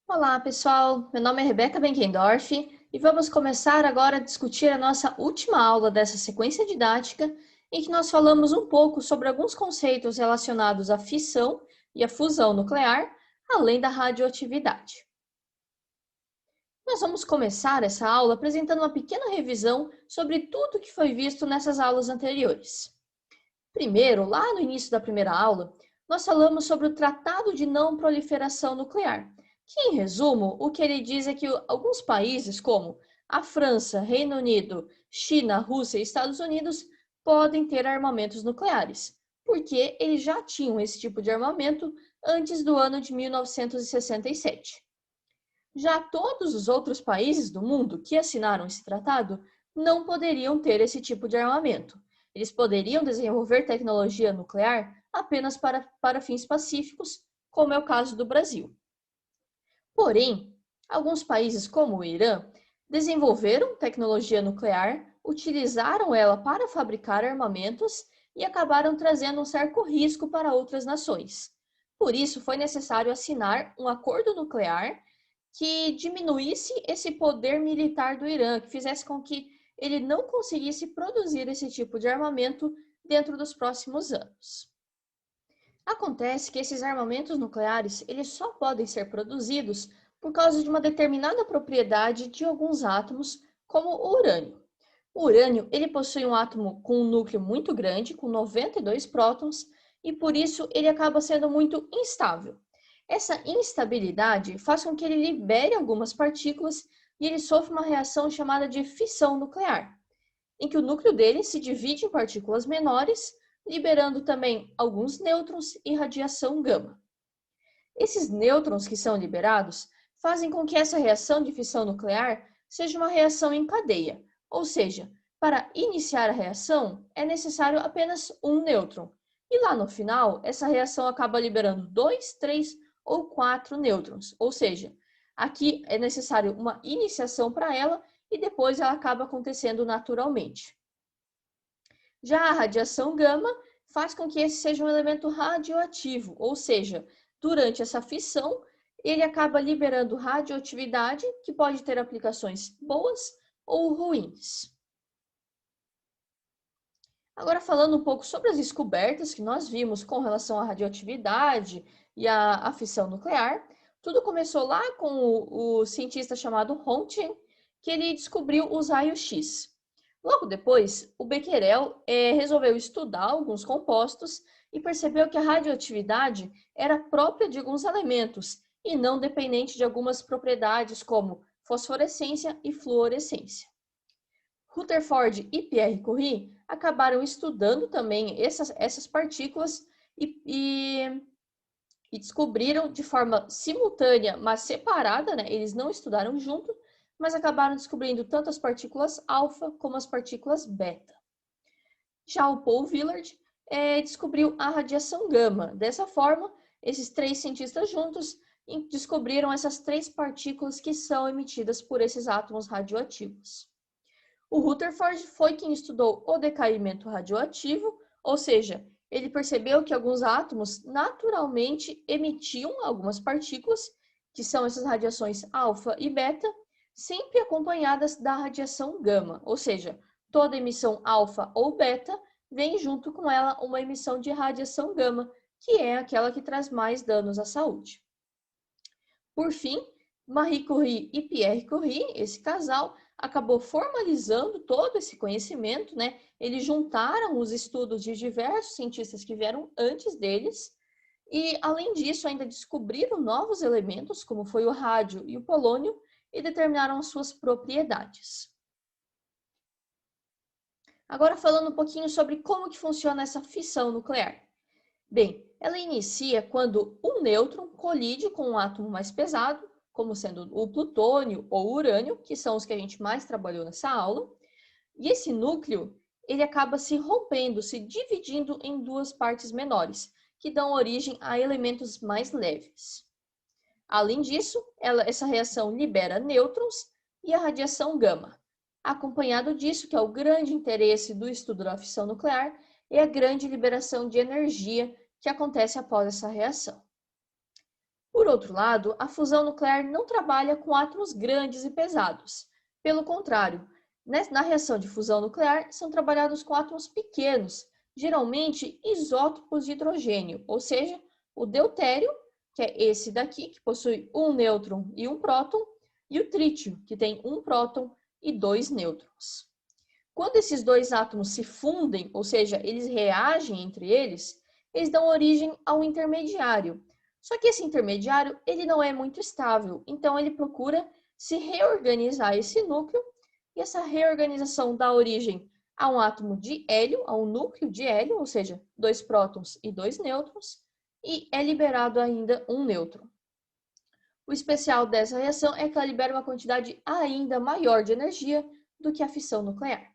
Olá, pessoal. Meu nome é Rebeca Benkendorf e vamos começar agora a discutir a nossa última aula dessa sequência didática, em que nós falamos um pouco sobre alguns conceitos relacionados à fissão e à fusão nuclear, além da radioatividade. Nós vamos começar essa aula apresentando uma pequena revisão sobre tudo que foi visto nessas aulas anteriores. Primeiro, lá no início da primeira aula, nós falamos sobre o Tratado de Não Proliferação Nuclear, que, em resumo, o que ele diz é que alguns países, como a França, Reino Unido, China, Rússia e Estados Unidos, podem ter armamentos nucleares, porque eles já tinham esse tipo de armamento antes do ano de 1967. Já todos os outros países do mundo que assinaram esse tratado não poderiam ter esse tipo de armamento. Eles poderiam desenvolver tecnologia nuclear apenas para fins pacíficos, como é o caso do Brasil. Porém, alguns países, como o Irã, desenvolveram tecnologia nuclear, utilizaram ela para fabricar armamentos e acabaram trazendo um certo risco para outras nações. Por isso, foi necessário assinar um acordo nuclear que diminuísse esse poder militar do Irã, que fizesse com que ele não conseguisse produzir esse tipo de armamento dentro dos próximos anos. Acontece que esses armamentos nucleares, eles só podem ser produzidos por causa de uma determinada propriedade de alguns átomos, como o urânio. O urânio, ele possui um átomo com um núcleo muito grande, com 92 prótons, e por isso ele acaba sendo muito instável. Essa instabilidade faz com que ele libere algumas partículas e ele sofre uma reação chamada de fissão nuclear, em que o núcleo dele se divide em partículas menores, liberando também alguns nêutrons e radiação gama. Esses nêutrons que são liberados fazem com que essa reação de fissão nuclear seja uma reação em cadeia, ou seja, para iniciar a reação é necessário apenas um nêutron. E lá no final, essa reação acaba liberando 2, 3 ou 4 nêutrons, ou seja, aqui é necessário uma iniciação para ela e depois ela acaba acontecendo naturalmente. Já a radiação gama faz com que esse seja um elemento radioativo, ou seja, durante essa fissão, ele acaba liberando radioatividade que pode ter aplicações boas ou ruins. Agora, falando um pouco sobre as descobertas que nós vimos com relação à radioatividade e à fissão nuclear, tudo começou lá com o cientista chamado Röntgen, que ele descobriu os raios-x. Logo depois, o Becquerel resolveu estudar alguns compostos e percebeu que a radioatividade era própria de alguns elementos e não dependente de algumas propriedades como fosforescência e fluorescência. Rutherford e Pierre Curie acabaram estudando também essas partículas e descobriram de forma simultânea, mas separada, né? Eles não estudaram junto, mas acabaram descobrindo tanto as partículas alfa como as partículas beta. Já o Paul Villard descobriu a radiação gama. Dessa forma, esses três cientistas juntos descobriram essas três partículas que são emitidas por esses átomos radioativos. O Rutherford foi quem estudou o decaimento radioativo, ou seja, ele percebeu que alguns átomos naturalmente emitiam algumas partículas, que são essas radiações alfa e beta, sempre acompanhadas da radiação gama, ou seja, toda emissão alfa ou beta vem junto com ela uma emissão de radiação gama, que é aquela que traz mais danos à saúde. Por fim, Marie Curie e Pierre Curie, esse casal, acabou formalizando todo esse conhecimento, né? Eles juntaram os estudos de diversos cientistas que vieram antes deles e, além disso, ainda descobriram novos elementos, como foi o rádio e o polônio, e determinaram as suas propriedades. Agora falando um pouquinho sobre como que funciona essa fissão nuclear. Bem, ela inicia quando um nêutron colide com um átomo mais pesado, como sendo o plutônio ou o urânio, que são os que a gente mais trabalhou nessa aula, e esse núcleo ele acaba se rompendo, se dividindo em duas partes menores, que dão origem a elementos mais leves. Além disso, essa reação libera nêutrons e a radiação gama. Acompanhado disso, que é o grande interesse do estudo da fissão nuclear, é a grande liberação de energia que acontece após essa reação. Por outro lado, a fusão nuclear não trabalha com átomos grandes e pesados. Pelo contrário, na reação de fusão nuclear são trabalhados com átomos pequenos, geralmente isótopos de hidrogênio, ou seja, o deutério, que é esse daqui, que possui um nêutron e um próton, e o trítio, que tem um próton e dois nêutrons. Quando esses dois átomos se fundem, ou seja, eles reagem entre eles dão origem a um intermediário. Só que esse intermediário, ele não é muito estável, então ele procura se reorganizar esse núcleo, e essa reorganização dá origem a um átomo de hélio, a um núcleo de hélio, ou seja, dois prótons e dois nêutrons, e é liberado ainda um nêutron. O especial dessa reação é que ela libera uma quantidade ainda maior de energia do que a fissão nuclear.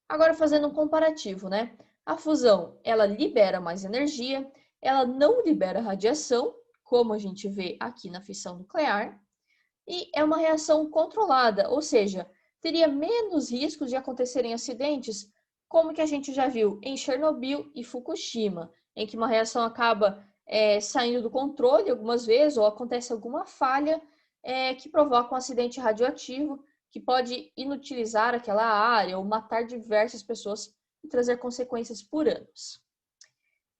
Agora, fazendo um comparativo, né? A fusão, ela libera mais energia, ela não libera radiação, como a gente vê aqui na fissão nuclear, e é uma reação controlada, ou seja, teria menos riscos de acontecerem acidentes, como que a gente já viu em Chernobyl e Fukushima, em que uma reação acaba saindo do controle algumas vezes, ou acontece alguma falha que provoca um acidente radioativo, que pode inutilizar aquela área ou matar diversas pessoas e trazer consequências por anos.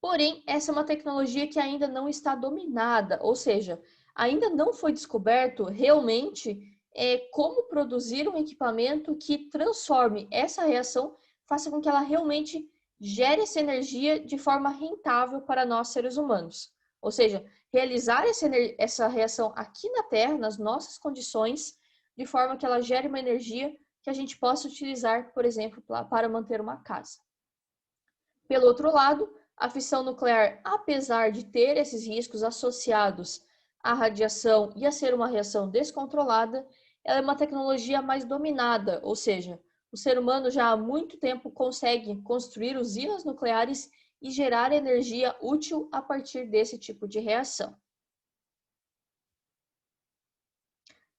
Porém, essa é uma tecnologia que ainda não está dominada, ou seja, ainda não foi descoberto realmente como produzir um equipamento que transforme essa reação, faça com que ela realmente gere essa energia de forma rentável para nós seres humanos. Ou seja, realizar essa reação aqui na Terra, nas nossas condições, de forma que ela gere uma energia que a gente possa utilizar, por exemplo, para manter uma casa. Pelo outro lado, a fissão nuclear, apesar de ter esses riscos associados à radiação e a ser uma reação descontrolada, ela é uma tecnologia mais dominada, ou seja, o ser humano já há muito tempo consegue construir usinas nucleares e gerar energia útil a partir desse tipo de reação.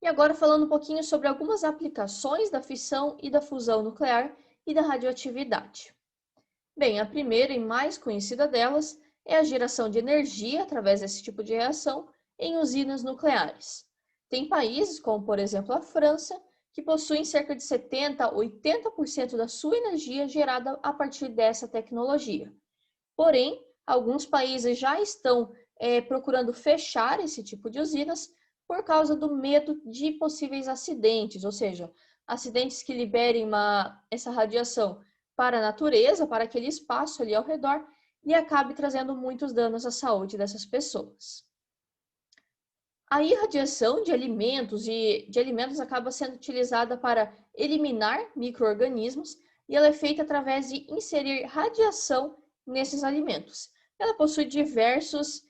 E agora falando um pouquinho sobre algumas aplicações da fissão e da fusão nuclear e da radioatividade. Bem, a primeira e mais conhecida delas é a geração de energia através desse tipo de reação em usinas nucleares. Tem países, como por exemplo a França, que possuem cerca de 70% a 80% da sua energia gerada a partir dessa tecnologia. Porém, alguns países já estão procurando fechar esse tipo de usinas por causa do medo de possíveis acidentes, ou seja, acidentes que liberem essa radiação para a natureza, para aquele espaço ali ao redor, e acabe trazendo muitos danos à saúde dessas pessoas. A irradiação de alimentos acaba sendo utilizada para eliminar micro-organismos e ela é feita através de inserir radiação nesses alimentos. Ela possui diversos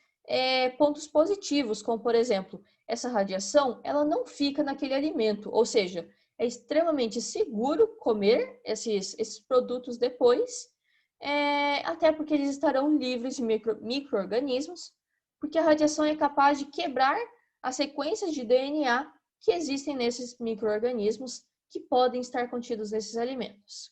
pontos positivos, como por exemplo, essa radiação ela não fica naquele alimento, ou seja, é extremamente seguro comer esses produtos depois, até porque eles estarão livres de micro-organismos, porque a radiação é capaz de quebrar as sequências de DNA que existem nesses micro-organismos que podem estar contidos nesses alimentos.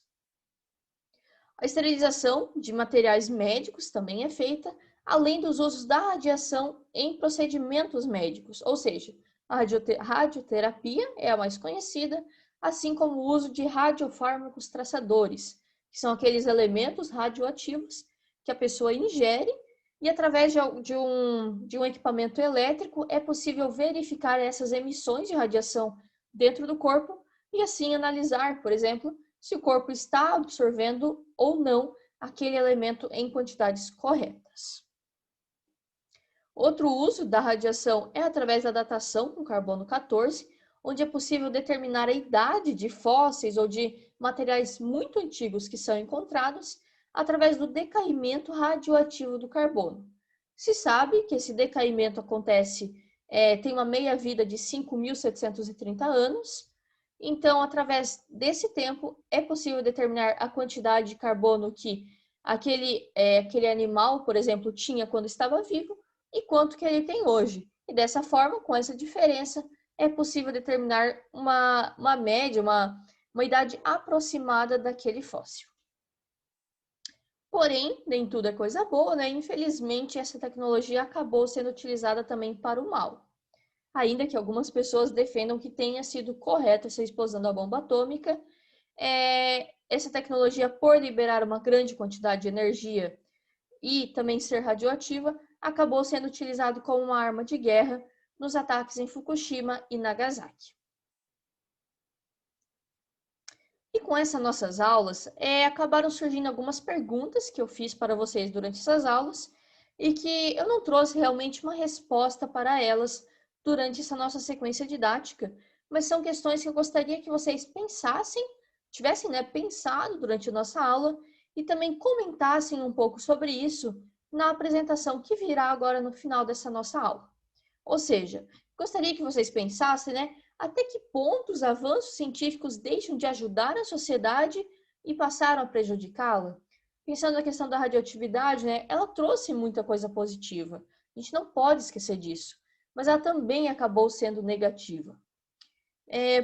A esterilização de materiais médicos também é feita, além dos usos da radiação em procedimentos médicos, ou seja, a radioterapia é a mais conhecida, assim como o uso de radiofármacos traçadores, que são aqueles elementos radioativos que a pessoa ingere e através de um equipamento elétrico é possível verificar essas emissões de radiação dentro do corpo e assim analisar, por exemplo, se o corpo está absorvendo ou não aquele elemento em quantidades corretas. Outro uso da radiação é através da datação com carbono 14, onde é possível determinar a idade de fósseis ou de materiais muito antigos que são encontrados através do decaimento radioativo do carbono. Se sabe que esse decaimento acontece, tem uma meia-vida de 5.730 anos, então, através desse tempo, é possível determinar a quantidade de carbono que aquele animal, por exemplo, tinha quando estava vivo e quanto que ele tem hoje. E dessa forma, com essa diferença, é possível determinar uma média, uma idade aproximada daquele fóssil. Porém, nem tudo é coisa boa, né? Infelizmente, essa tecnologia acabou sendo utilizada também para o mal. Ainda que algumas pessoas defendam que tenha sido correta essa explosão da bomba atômica, essa tecnologia, por liberar uma grande quantidade de energia e também ser radioativa, acabou sendo utilizado como uma arma de guerra nos ataques em Fukushima e Nagasaki. E com essas nossas aulas, acabaram surgindo algumas perguntas que eu fiz para vocês durante essas aulas e que eu não trouxe realmente uma resposta para elas durante essa nossa sequência didática, mas são questões que eu gostaria que vocês pensassem, tivessem, né, pensado durante a nossa aula e também comentassem um pouco sobre isso na apresentação que virá agora no final dessa nossa aula. Ou seja, gostaria que vocês pensassem, né, até que ponto os avanços científicos deixam de ajudar a sociedade e passaram a prejudicá-la? Pensando na questão da radioatividade, né, ela trouxe muita coisa positiva. A gente não pode esquecer disso. Mas ela também acabou sendo negativa.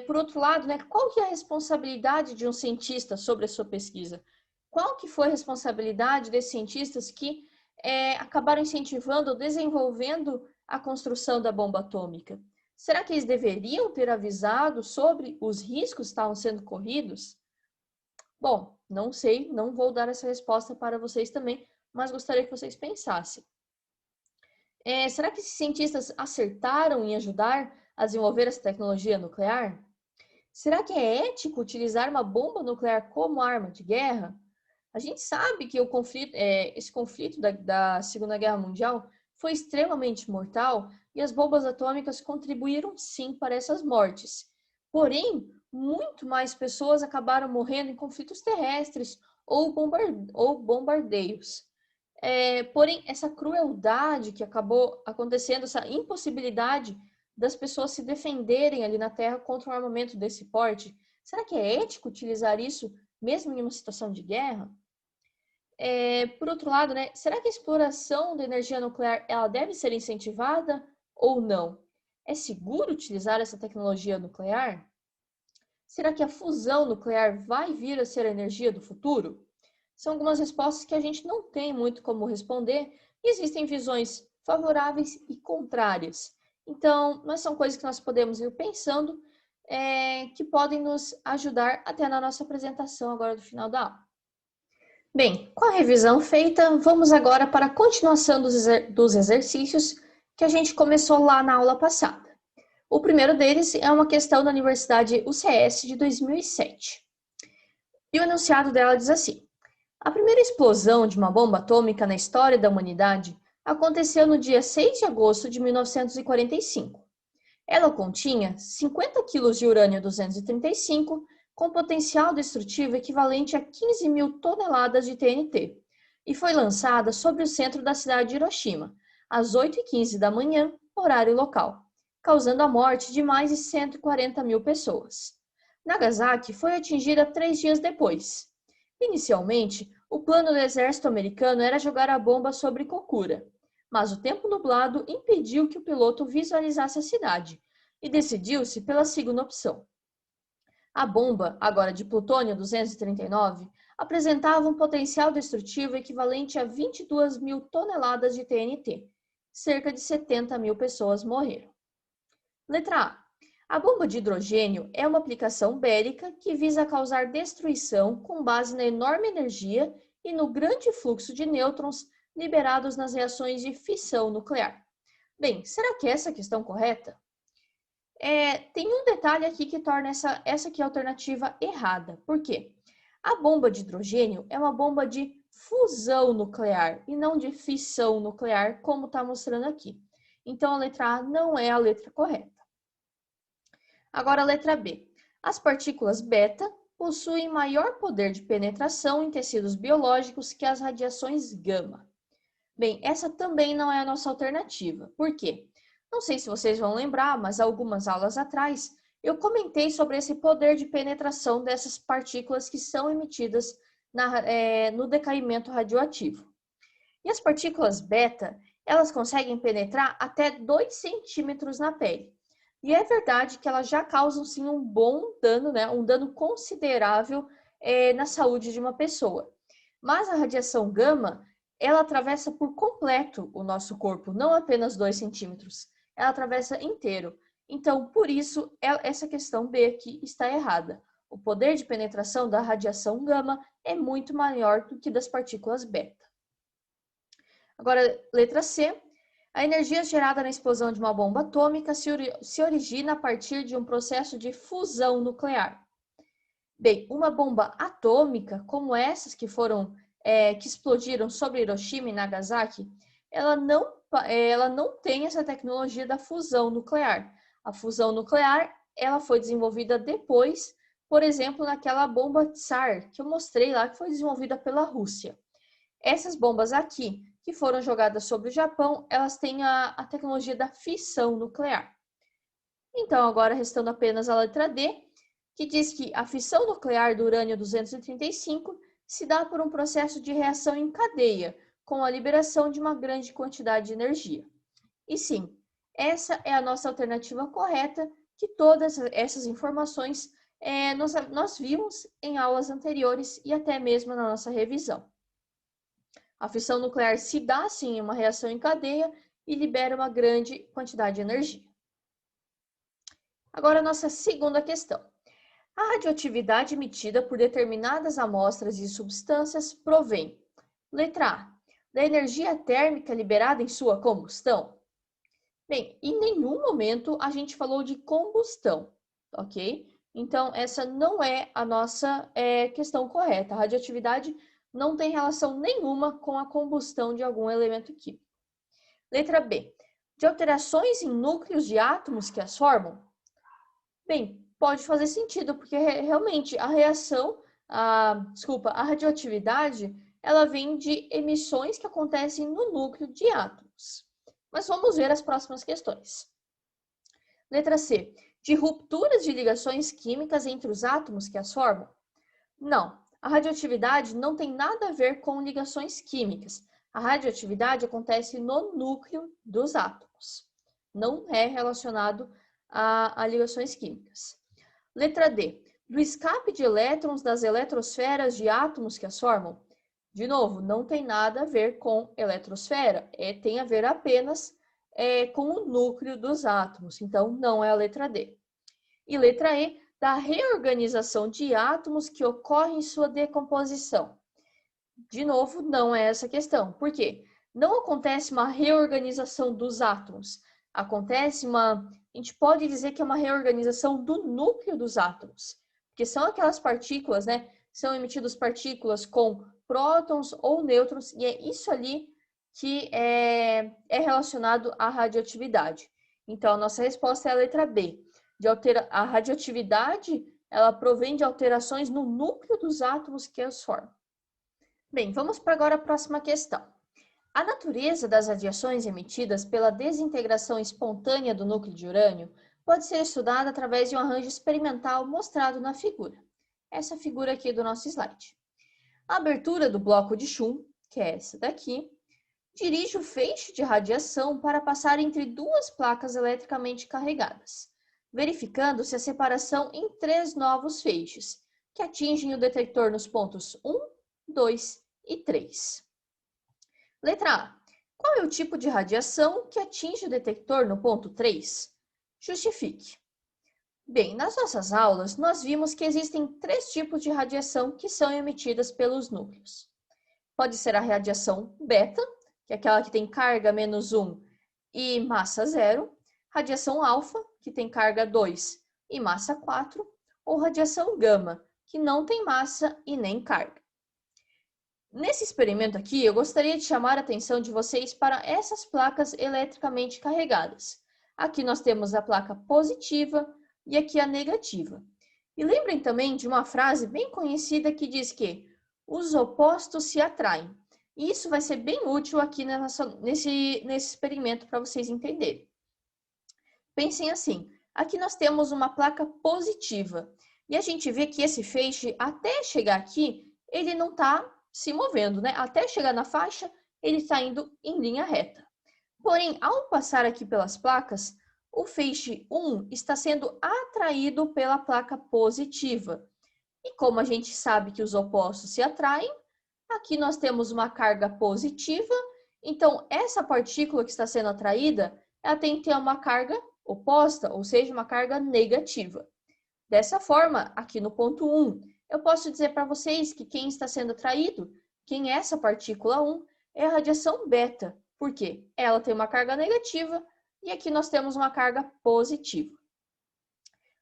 Por outro lado, né, qual que é a responsabilidade de um cientista sobre a sua pesquisa? Qual que foi a responsabilidade desses cientistas que acabaram incentivando ou desenvolvendo a construção da bomba atômica? Será que eles deveriam ter avisado sobre os riscos que estavam sendo corridos? Bom, não sei, não vou dar essa resposta para vocês também, mas gostaria que vocês pensassem. Será que esses cientistas acertaram em ajudar a desenvolver essa tecnologia nuclear? Será que é ético utilizar uma bomba nuclear como arma de guerra? A gente sabe que esse conflito da Segunda Guerra Mundial foi extremamente mortal e as bombas atômicas contribuíram sim para essas mortes. Porém, muito mais pessoas acabaram morrendo em conflitos terrestres ou bombardeios. Porém, essa crueldade que acabou acontecendo, essa impossibilidade das pessoas se defenderem ali na Terra contra um armamento desse porte, será que é ético utilizar isso mesmo em uma situação de guerra? Por outro lado, né, será que a exploração da energia nuclear ela deve ser incentivada ou não? É seguro utilizar essa tecnologia nuclear? Será que a fusão nuclear vai vir a ser a energia do futuro? São algumas respostas que a gente não tem muito como responder e existem visões favoráveis e contrárias. Então, mas são coisas que nós podemos ir pensando que podem nos ajudar até na nossa apresentação agora do final da aula. Bem, com a revisão feita, vamos agora para a continuação dos exercícios que a gente começou lá na aula passada. O primeiro deles é uma questão da Universidade UCS de 2007. E o enunciado dela diz assim: a primeira explosão de uma bomba atômica na história da humanidade aconteceu no dia 6 de agosto de 1945. Ela continha 50 quilos de urânio-235 com potencial destrutivo equivalente a 15 mil toneladas de TNT e foi lançada sobre o centro da cidade de Hiroshima, às 8h15 da manhã, horário local, causando a morte de mais de 140 mil pessoas. Nagasaki foi atingida 3 dias depois. Inicialmente, o plano do exército americano era jogar a bomba sobre Kokura, mas o tempo nublado impediu que o piloto visualizasse a cidade e decidiu-se pela segunda opção. A bomba, agora de plutônio 239, apresentava um potencial destrutivo equivalente a 22 mil toneladas de TNT. Cerca de 70 mil pessoas morreram. Letra A. A bomba de hidrogênio é uma aplicação bélica que visa causar destruição com base na enorme energia e no grande fluxo de nêutrons liberados nas reações de fissão nuclear. Bem, será que é essa a questão correta? Tem um detalhe aqui que torna essa aqui a alternativa errada. Por quê? A bomba de hidrogênio é uma bomba de fusão nuclear e não de fissão nuclear, como está mostrando aqui. Então, a letra A não é a letra correta. Agora, a letra B. As partículas beta possuem maior poder de penetração em tecidos biológicos que as radiações gama. Bem, essa também não é a nossa alternativa. Por quê? Não sei se vocês vão lembrar, mas algumas aulas atrás eu comentei sobre esse poder de penetração dessas partículas que são emitidas no decaimento radioativo. E as partículas beta, elas conseguem penetrar até 2 centímetros na pele. E é verdade que elas já causam sim um bom dano, né? Um dano considerável na saúde de uma pessoa. Mas a radiação gama, ela atravessa por completo o nosso corpo, não apenas 2 centímetros. Ela atravessa inteiro. Então, por isso, essa questão B aqui está errada. O poder de penetração da radiação gama é muito maior do que das partículas beta. Agora, letra C. A energia gerada na explosão de uma bomba atômica se origina a partir de um processo de fusão nuclear. Bem, uma bomba atômica, como essas que que explodiram sobre Hiroshima e Nagasaki, ela não tem essa tecnologia da fusão nuclear. A fusão nuclear, ela foi desenvolvida depois, por exemplo, naquela bomba Tsar, que eu mostrei lá, que foi desenvolvida pela Rússia. Essas bombas aqui, que foram jogadas sobre o Japão, elas têm a tecnologia da fissão nuclear. Então, agora restando apenas a letra D, que diz que a fissão nuclear do urânio-235 se dá por um processo de reação em cadeia, com a liberação de uma grande quantidade de energia. E sim, essa é a nossa alternativa correta, que todas essas informações nós vimos em aulas anteriores e até mesmo na nossa revisão. A fissão nuclear se dá, sim, em uma reação em cadeia e libera uma grande quantidade de energia. Agora, a nossa segunda questão. A radioatividade emitida por determinadas amostras de substâncias provém, letra A, da energia térmica liberada em sua combustão? Bem, em nenhum momento a gente falou de combustão, ok? Então, essa não é a nossa questão correta. A radioatividade não tem relação nenhuma com a combustão de algum elemento químico. Letra B, de alterações em núcleos de átomos que as formam? Bem, pode fazer sentido, porque realmente a radioatividade, ela vem de emissões que acontecem no núcleo de átomos. Mas vamos ver as próximas questões. Letra C, de rupturas de ligações químicas entre os átomos que as formam? Não, a radioatividade não tem nada a ver com ligações químicas. A radioatividade acontece no núcleo dos átomos. Não é relacionado a ligações químicas. Letra D. Do escape de elétrons das eletrosferas de átomos que as formam? De novo, não tem nada a ver com eletrosfera. Tem a ver apenas com o núcleo dos átomos. Então, não é a letra D. E letra E. Da reorganização de átomos que ocorre em sua decomposição. De novo, não é essa a questão. Por quê? Não acontece uma reorganização dos átomos. Acontece a gente pode dizer que é uma reorganização do núcleo dos átomos. Porque são aquelas partículas, né? São emitidas partículas com prótons ou nêutrons, e é isso ali que é relacionado à radioatividade. Então, a nossa resposta é a letra B. A radioatividade, ela provém de alterações no núcleo dos átomos que as formam. Bem, vamos para agora a próxima questão. A natureza das radiações emitidas pela desintegração espontânea do núcleo de urânio pode ser estudada através de um arranjo experimental mostrado na figura. Essa figura aqui do nosso slide. A abertura do bloco de chumbo, que é essa daqui, dirige o feixe de radiação para passar entre duas placas eletricamente carregadas, verificando-se a separação em 3 novos feixes, que atingem o detector nos pontos 1, 2 e 3. Letra A. Qual é o tipo de radiação que atinge o detector no ponto 3? Justifique. Bem, nas nossas aulas, nós vimos que existem 3 tipos de radiação que são emitidas pelos núcleos. Pode ser a radiação beta, que é aquela que tem carga -1 e massa 0, radiação alfa, que tem carga 2 e massa 4, ou radiação gama, que não tem massa e nem carga. Nesse experimento aqui, eu gostaria de chamar a atenção de vocês para essas placas eletricamente carregadas. Aqui nós temos a placa positiva e aqui a negativa. E lembrem também de uma frase bem conhecida que diz que os opostos se atraem. E isso vai ser bem útil aqui nesse experimento para vocês entenderem. Pensem assim, aqui nós temos uma placa positiva. E a gente vê que esse feixe, até chegar aqui, ele não está se movendo, né? Até chegar na faixa, ele está indo em linha reta. Porém, ao passar aqui pelas placas, o feixe 1 está sendo atraído pela placa positiva. E como a gente sabe que os opostos se atraem, Aqui nós temos uma carga positiva, então essa partícula que está sendo atraída, ela tem que ter uma carga oposta, ou seja, uma carga negativa. Dessa forma, aqui no ponto 1, eu posso dizer para vocês que quem está sendo atraído, quem é essa partícula 1, é a radiação beta. Por quê? Ela tem uma carga negativa e aqui nós temos uma carga positiva.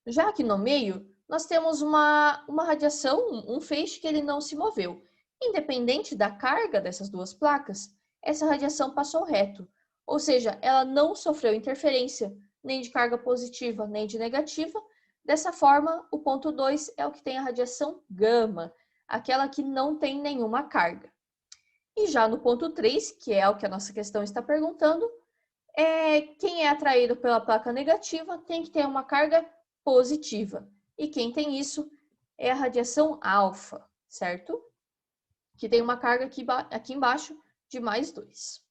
Já aqui no meio, nós temos uma radiação, um feixe que ele não se moveu. Independente da carga dessas duas placas, essa radiação passou reto, ou seja, ela não sofreu interferência nem de carga positiva nem de negativa. Dessa forma, o ponto 2 é o que tem a radiação gama, aquela que não tem nenhuma carga. E já no ponto 3, que é o que a nossa questão está perguntando, quem é atraído pela placa negativa tem que ter uma carga positiva. E quem tem isso é a radiação alfa, certo? Que tem uma carga aqui embaixo de mais 2.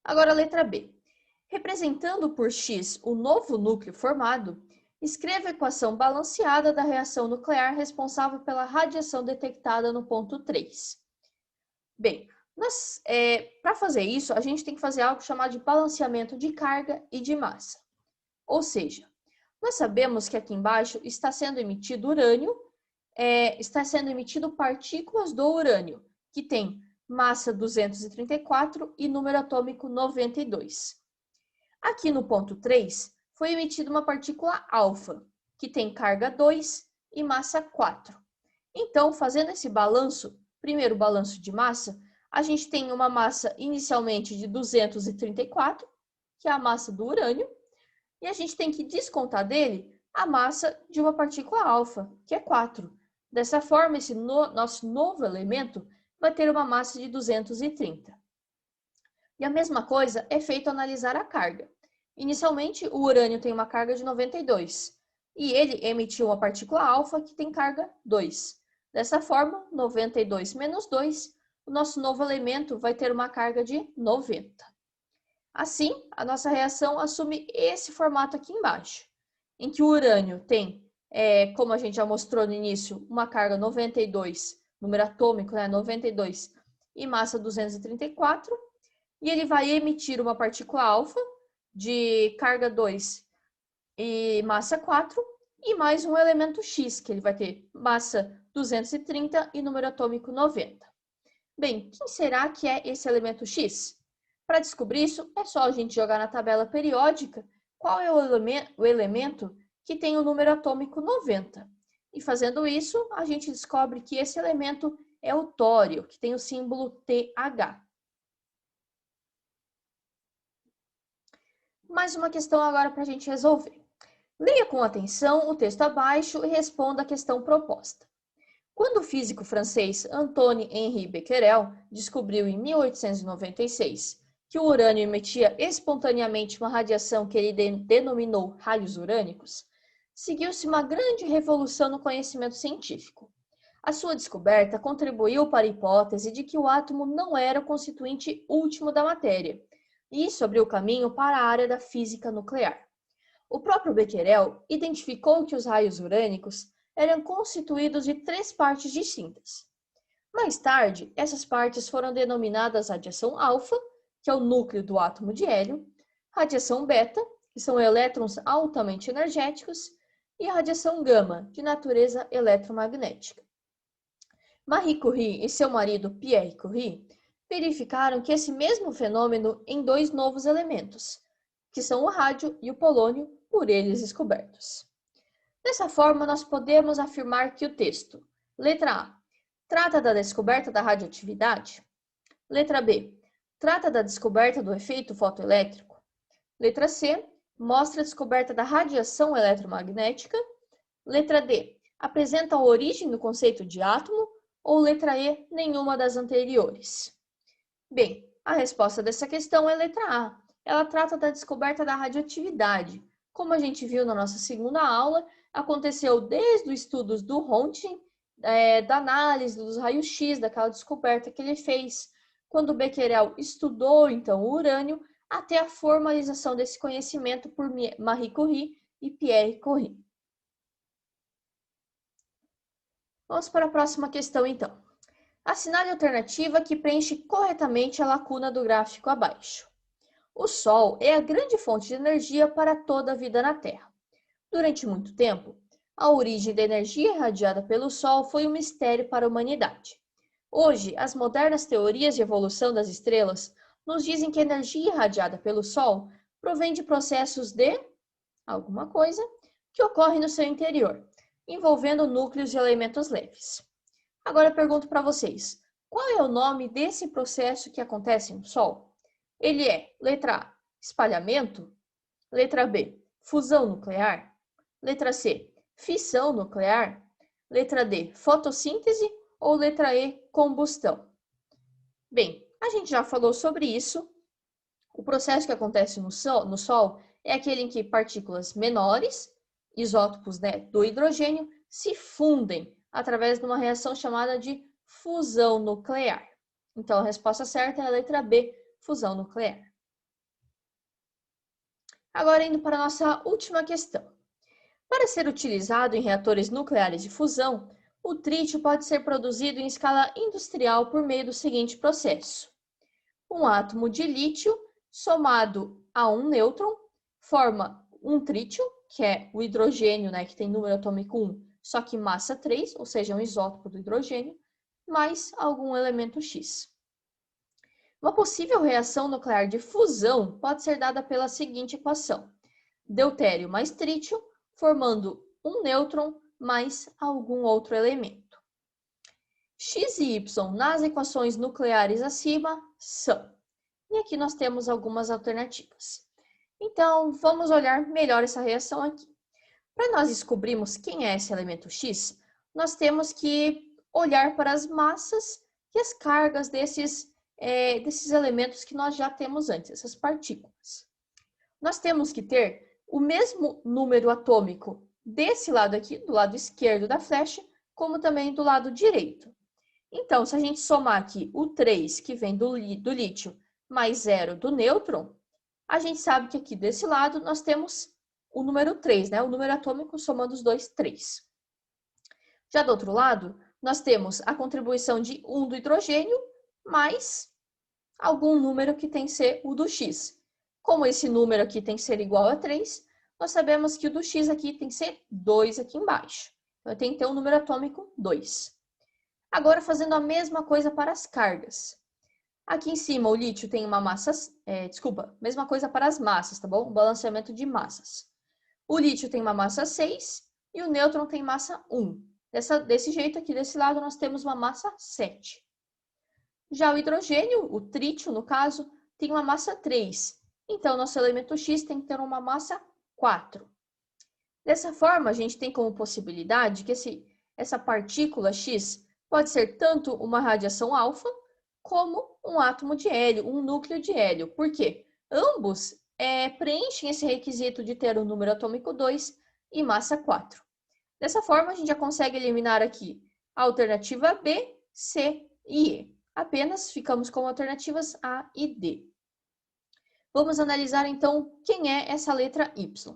Agora a letra B. Representando por X o novo núcleo formado, escreva a equação balanceada da reação nuclear responsável pela radiação detectada no ponto 3. Bem, para fazer isso, a gente tem que fazer algo chamado de balanceamento de carga e de massa. Ou seja, nós sabemos que aqui embaixo está sendo emitido urânio, está sendo emitido partículas do urânio, que tem massa 234 e número atômico 92. Aqui no ponto 3, foi emitida uma partícula alfa, que tem carga 2 e massa 4. Então, fazendo esse balanço, primeiro balanço de massa, a gente tem uma massa inicialmente de 234, que é a massa do urânio, e a gente tem que descontar dele a massa de uma partícula alfa, que é 4. Dessa forma, esse nosso novo elemento vai ter uma massa de 230. E a mesma coisa é feito ao analisar a carga. Inicialmente, o urânio tem uma carga de 92, e ele emitiu uma partícula alfa que tem carga 2. Dessa forma, 92 menos 2, o nosso novo elemento vai ter uma carga de 90. Assim, a nossa reação assume esse formato aqui embaixo, em que o urânio tem, como a gente já mostrou no início, uma carga 92, número atômico, 92, e massa 234, e ele vai emitir uma partícula alfa de carga 2 e massa 4, e mais um elemento X, que ele vai ter massa 230 e número atômico 90. Bem, quem será que é esse elemento X? Para descobrir isso, é só a gente jogar na tabela periódica qual é o elemento que tem o número atômico 90. E fazendo isso, a gente descobre que esse elemento é o tório, que tem o símbolo TH. Mais uma questão agora para a gente resolver. Leia com atenção o texto abaixo e responda a questão proposta. Quando o físico francês Antoine-Henri Becquerel descobriu em 1896 que o urânio emitia espontaneamente uma radiação que ele denominou raios urânicos, seguiu-se uma grande revolução no conhecimento científico. A sua descoberta contribuiu para a hipótese de que o átomo não era o constituinte último da matéria, e isso abriu caminho para a área da física nuclear. O próprio Becquerel identificou que os raios urânicos eram constituídos de 3 partes distintas. Mais tarde, essas partes foram denominadas radiação alfa, que é o núcleo do átomo de hélio, radiação beta, que são elétrons altamente energéticos, e a radiação gama, de natureza eletromagnética. Marie Curie e seu marido Pierre Curie verificaram que esse mesmo fenômeno em 2 novos elementos, que são o rádio e o polônio, por eles descobertos. Dessa forma, nós podemos afirmar que o texto, letra A, trata da descoberta da radioatividade. Letra B, trata da descoberta do efeito fotoelétrico. Letra C, mostra a descoberta da radiação eletromagnética. Letra D, apresenta a origem do conceito de átomo. Ou letra E, nenhuma das anteriores. Bem, a resposta dessa questão é letra A. Ela trata da descoberta da radioatividade. Como a gente viu na nossa segunda aula, aconteceu desde os estudos do Röntgen, da análise dos raios-x, daquela descoberta que ele fez, quando Becquerel estudou então o urânio, até a formalização desse conhecimento por Marie Curie e Pierre Curie. Vamos para a próxima questão, então. Assinale a alternativa que preenche corretamente a lacuna do gráfico abaixo. O Sol é a grande fonte de energia para toda a vida na Terra. Durante muito tempo, a origem da energia irradiada pelo Sol foi um mistério para a humanidade. Hoje, as modernas teorias de evolução das estrelas nos dizem que a energia irradiada pelo Sol provém de processos de alguma coisa que ocorre no seu interior, envolvendo núcleos de elementos leves. Agora eu pergunto para vocês, qual é o nome desse processo que acontece no Sol? Ele é, letra A, espalhamento, letra B, fusão nuclear, letra C, fissão nuclear, letra D, fotossíntese ou letra E, combustão? Bem, a gente já falou sobre isso. O processo que acontece no Sol é aquele em que partículas menores, isótopos, né, do hidrogênio, se fundem através de uma reação chamada de fusão nuclear. Então, a resposta certa é a letra B, fusão nuclear. Agora, indo para a nossa última questão. Para ser utilizado em reatores nucleares de fusão, o trítio pode ser produzido em escala industrial por meio do seguinte processo. Um átomo de lítio somado a um nêutron forma um trítio, que é o hidrogênio, né, que tem número atômico 1, só que massa 3, ou seja, um isótopo do hidrogênio, mais algum elemento X. Uma possível reação nuclear de fusão pode ser dada pela seguinte equação. Deutério mais trítio, formando um nêutron mais algum outro elemento. X e Y nas equações nucleares acima são. E aqui nós temos algumas alternativas. Então, vamos olhar melhor essa reação aqui. Para nós descobrirmos quem é esse elemento X, nós temos que olhar para as massas e as cargas desses elementos que nós já temos antes, essas partículas. Nós temos que ter o mesmo número atômico desse lado aqui, do lado esquerdo da flecha, como também do lado direito. Então, se a gente somar aqui o 3, que vem do lítio, mais 0 do nêutron, a gente sabe que aqui desse lado nós temos o número 3, né? O número atômico somando os dois, 3. Já do outro lado, nós temos a contribuição de 1 do hidrogênio, mais algum número que tem que ser o do X. Como esse número aqui tem que ser igual a 3, nós sabemos que o do X aqui tem que ser 2 aqui embaixo. Então, eu tenho que ter um número atômico 2. Agora, fazendo a mesma coisa para as cargas. Aqui em cima, o lítio tem uma massa... mesma coisa para as massas, tá bom? O balanceamento de massas. O lítio tem uma massa 6 e o nêutron tem massa 1. Desse jeito aqui, desse lado, nós temos uma massa 7. Já o hidrogênio, o trítio, no caso, tem uma massa 3. Então, nosso elemento X tem que ter uma massa 4. Dessa forma, a gente tem como possibilidade que essa partícula X pode ser tanto uma radiação alfa, como um átomo de hélio, um núcleo de hélio. Por quê? Ambos preenchem esse requisito de ter um número atômico 2 e massa 4. Dessa forma, a gente já consegue eliminar aqui a alternativa B, C e E. Apenas ficamos com alternativas A e D. Vamos analisar, então, quem é essa letra Y.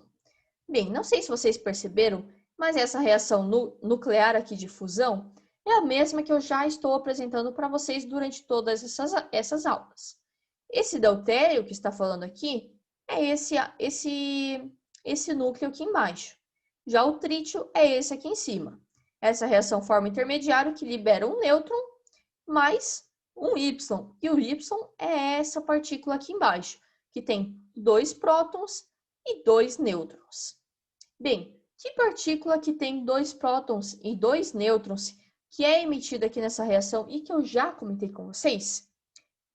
Bem, não sei se vocês perceberam, mas essa reação nuclear aqui de fusão é a mesma que eu já estou apresentando para vocês durante todas essas aulas. Esse deutério que está falando aqui é esse núcleo aqui embaixo. Já o trítio é esse aqui em cima. Essa reação forma intermediário que libera um nêutron mais um Y. E o Y é essa partícula aqui embaixo, que tem 2 prótons e 2 nêutrons. Bem, que partícula que tem 2 prótons e 2 nêutrons que é emitida aqui nessa reação e que eu já comentei com vocês?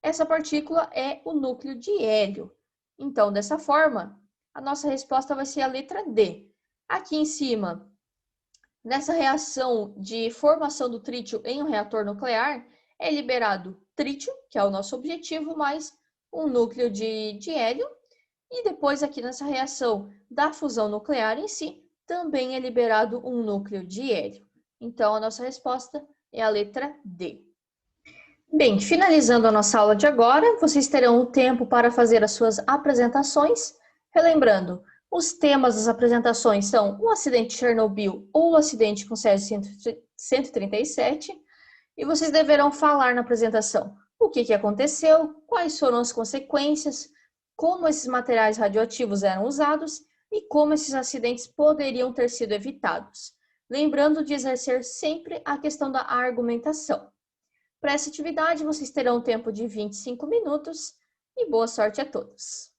Essa partícula é o núcleo de hélio. Então, dessa forma, a nossa resposta vai ser a letra D. Aqui em cima, nessa reação de formação do trítio em um reator nuclear, é liberado trítio, que é o nosso objetivo, mais um núcleo de hélio. E depois, aqui nessa reação da fusão nuclear em si, também é liberado um núcleo de hélio. Então, a nossa resposta é a letra D. Bem, finalizando a nossa aula de agora, vocês terão o tempo para fazer as suas apresentações. Relembrando, os temas das apresentações são o acidente de Chernobyl ou o acidente com Césio 137. E vocês deverão falar na apresentação o que aconteceu, quais foram as consequências, como esses materiais radioativos eram usados e como esses acidentes poderiam ter sido evitados. Lembrando de exercer sempre a questão da argumentação. Para essa atividade, vocês terão um tempo de 25 minutos e boa sorte a todos.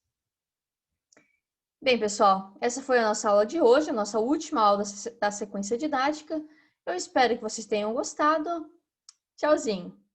Bem, pessoal, essa foi a nossa aula de hoje, a nossa última aula da sequência didática. Eu espero que vocês tenham gostado. Tchauzinho!